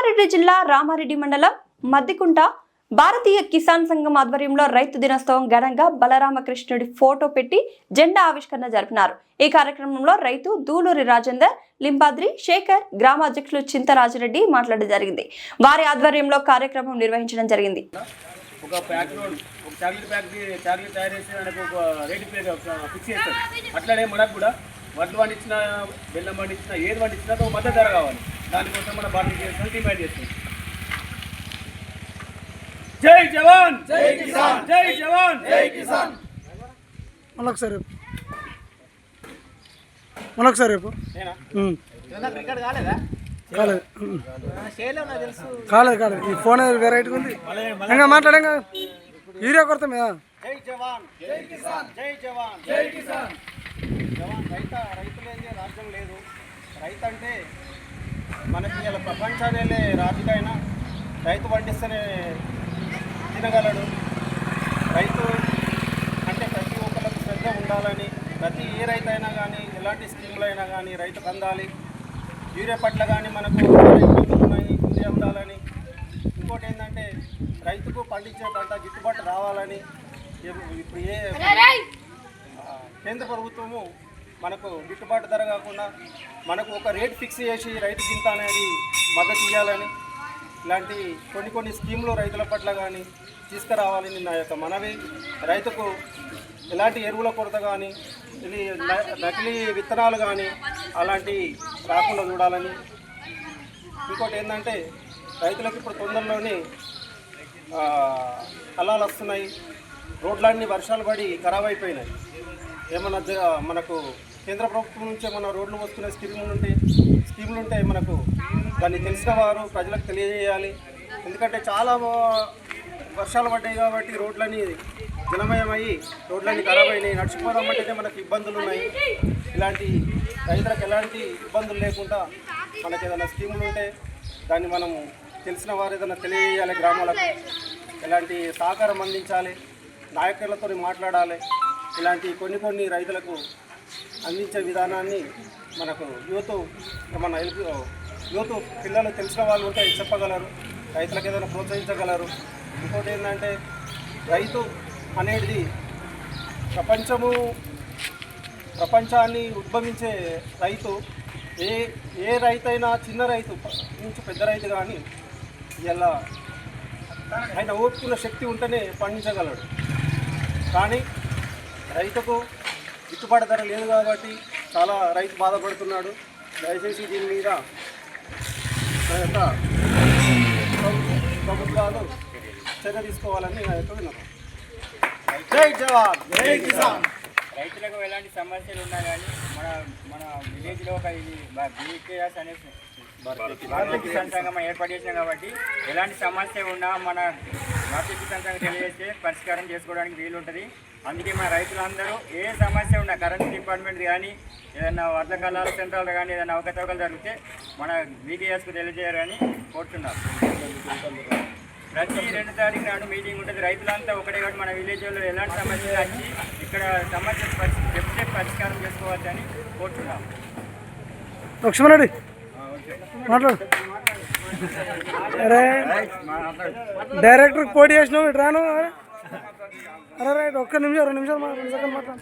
రంగారెడ్డి జిల్లా రామారెడ్డి మండలం మద్దికుంట భారతీయ కిసాన్ సంఘం ఆధ్వర్యంలో రైతు దినోత్సవం ఘనంగా బలరామకృష్ణుడి ఫోటో పెట్టి జెండా ఆవిష్కరణ జరిపినారు. ఈ కార్యక్రమంలో రైతు దూలూరి రాజేందర్, లింబాద్రి శేఖర్, గ్రామ అధ్యక్షులు చింతరాజిరెడ్డి మాట్లాడడం జరిగింది. వారి ఆధ్వర్యంలో కార్యక్రమం నిర్వహించడం జరిగింది. ఒక చాక్లెట్ తయారు చేసి ఒక రేటు ఫిక్స్ చేస్తారు. అట్లనే మనకు కూడా వడ్లు పండించిన, బెల్లం పండించిన, ఏది పండించినా ఒక మద్దతు ధర కావాలి. దానికోసం మన భారతీయ డిమాండ్ చేస్తుంది. జై జవాన్, జై కిసాన్, జై జవాన్, జై కిసాన్. మళ్ళొకసారి కాలేదు ఈ ఫోన్ వెరైటీగా ఉంది. ఇంకా మాట్లాడంగా యూరియా కొరత మీద. జై జవాన్, జై కిసాన్, జై జవాన్, జై కిసాన్. జవాన్ రైతు లేని రాజ్యం లేదు. రైతు అంటే మనకి ఇలా ప్రపంచాన్ని రాజుకైనా రైతు పండిస్తేనే తినగలడు. రైతు అంటే ప్రతి ఒక్కరికి శ్రద్ధ ఉండాలని, ప్రతి ఏ రైతు అయినా కానీ ఎలాంటి స్కీములు అయినా కానీ రైతుకు అందాలి. యూరియా పట్ల కానీ మనకు ఇబ్బందులు ఉన్నాయి, యూరియా అందాలని. ఇంకోటి ఏంటంటే రైతుకు పండించే పంట గిట్టుబాటు రావాలని ఇప్పుడు కేంద్ర ప్రభుత్వము మనకు గిట్టుబాటు ధర కాకుండా మనకు ఒక రేట్ ఫిక్స్ చేసి రైతు గింత అనేది మద్దతు ఇవ్వాలని, ఇలాంటి కొన్ని స్కీములు రైతుల పట్ల కానీ తీసుకురావాలని నా యొక్క మనవి. రైతుకు ఎలాంటి ఎరువుల కొరత కానీ, ఇది నకిలీ విత్తనాలు కానీ అలాంటివి రాకుండా చూడాలని. ఇంకోటి ఏంటంటే రైతులకు ఇప్పుడు తొందరలోనే కళాలు వస్తున్నాయి. రోడ్లన్నీ వర్షాలు పడి ఖరాబ్ అయిపోయినాయి. ఏమన్నా మనకు కేంద్ర ప్రభుత్వం నుంచి ఏమన్నా రోడ్లు వస్తున్న స్కీములు ఉంటే మనకు దాన్ని తెలిసిన వారు ప్రజలకు తెలియజేయాలి. ఎందుకంటే చాలా వర్షాలు పడ్డాయి కాబట్టి రోడ్లన్నీ జలమయమయ్యి రోడ్లన్నీ ఖరాబ్ అయినాయి. నడిచిపోదామంటేనే మనకు ఇబ్బందులు ఉన్నాయి. ఇలాంటి రైతులకు ఎలాంటి ఇబ్బందులు లేకుండా మనకు ఏదైనా స్కీములు ఉంటే దాన్ని మనము తెలిసిన వారు ఏదైనా తెలియజేయాలి. గ్రామాలకు ఎలాంటి సహకారం అందించాలి, నాయకులతో మాట్లాడాలి. ఇలాంటి కొన్ని రైతులకు అందించే విధానాన్ని మనకు యూత్ పిల్లలు తెలిసిన వాళ్ళు ఉంటే చెప్పగలరు, రైతులకు ఏదైనా ప్రోత్సహించగలరు. ఇంకోటి ఏంటంటే రైతు అనేది ప్రపంచాన్ని ఉద్భవించే రైతు. ఏ రైతు అయినా చిన్న రైతు నుంచి పెద్ద రైతు కానీ ఇలా ఆయన ఓపుకున్న శక్తి ఉంటేనే పండించగలడు. కానీ రైతుకు గిట్టుబాటు ధర లేదు కాబట్టి చాలా రైతు బాధపడుతున్నాడు. దయచేసి దీని మీద ప్రభుత్వాలు చర్య తీసుకోవాలని నా యొక్క విన్నపం. జై జవాన్, జై కిసాన్. రైతులకు ఎలాంటి సమస్యలు ఉన్నా కానీ మన విలేజ్లో ఒక ఇది బీకేఎస్ అనే భారతీయ కిసాన్ సంఘం ఏర్పాటు చేసినాం కాబట్టి ఎలాంటి సమస్య ఉన్నా మన భారతీయ కిసాన్ సంఘం తెలియజేస్తే పరిష్కారం చేసుకోవడానికి వీలు ఉంటుంది. అందుకే మన రైతులందరూ ఏ సమస్య ఉన్నా కరెంట్ డిపార్ట్మెంట్ కానీ ఏదైనా వడ్ల కళాల సెంటర్లు కానీ ఏదైనా అవకతవకలు జరిగితే మన బీకేఎస్కు తెలియజేయాలని కోరుతున్నారు. ప్రతి 2 తారీఖు నాడు మీటింగ్ ఉంటుంది. రైతులంతా ఒకటే కాబట్టి మన విలేజ్లో ఎలాంటి సమస్యలు వచ్చి ఇక్కడ సమస్య చెప్తే పరిష్కారం చేసుకోవచ్చని కోరుతున్నాం. లక్ష్మణరెడ్డి మాట్లాడు. డైరెక్టర్ పోటీ చేసినావు ఇటు రాను. అరే రైట్, 1 నిమిషం 2 నిమిషాలు 2 సెకండ్ మాట్లాడు.